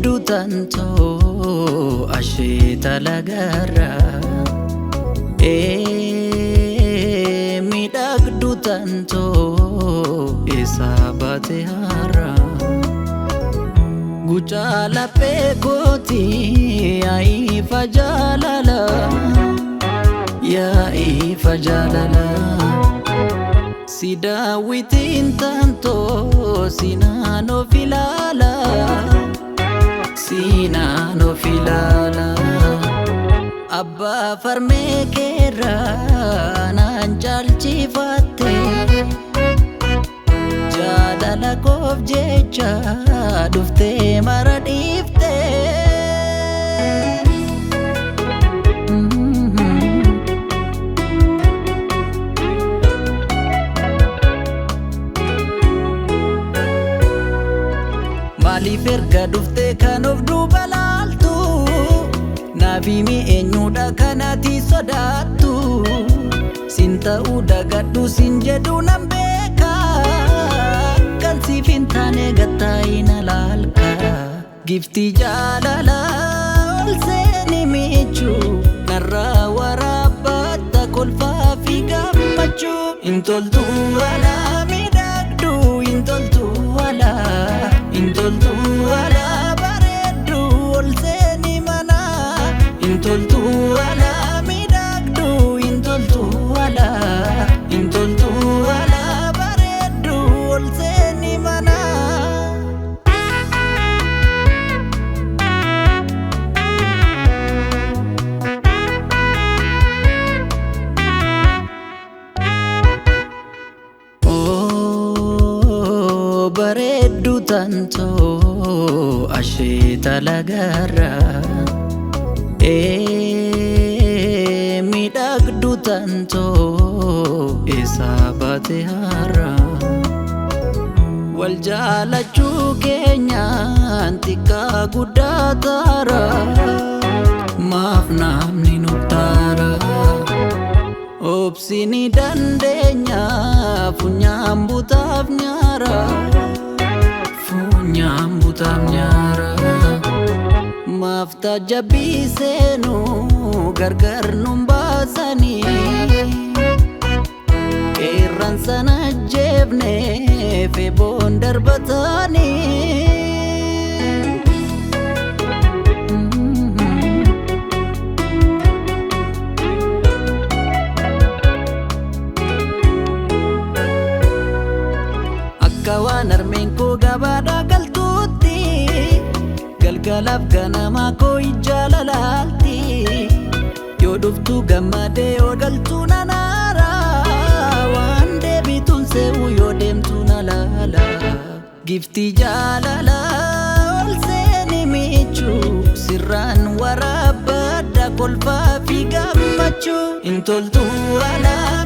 bareeddu tantoo asheeta lagarra miidhagdu tantoo isa baate har'a gucaa laphee kooti yaa'ifa jaalala yaa'ifa jaalala si daawwitiin tantoo sinaan of ilaala sinaan of ilaala abbaa farmee keerraa naan caalchifatte jaalala koof jecha dhuftee mara dhiifte maaliif erga dhuftee kan of duuba laaltu naafimi eenyudha kanati sodaattu sin ta'uu dagadhu sin jedhu nan beeka kan siif hin taane gattaa'ina laalka giftii jaalala ol seeni miichuu narraa waraabbatta kolfaa fi gammachuu intoltu alaa miidhagdu intoltu alaa intoltu alaa bareeddu ol seeni mana intoltu alaa miidhagdu intoltu alaa intoltu alaa bareeddu ol seeni mana bareeddu tantoo asheeta lagarra miidhagdu tantoo isa baate har'a wal jaalachuu keenyaan xiqqaa guddaa taara maaf namni nu taara obsini dandeenya funyaan butaaf nyaara funyaan butaaf nyaara maaf tajaajiseenu gargar nun baasanii qeerran sana jeefne feeboon darbatanii waan armeen koo gabaadhaa galtuutti galgalaaf ganamaa koo ijaalalaalti yoo dhuftu gammadee yoo galtu nanaara waan deebituun seewu yoo deemtu nalaala giftii jaalala ol seeni miichuu sirraan waraabbaadha kolfaa fi gammachuu intoltu alaa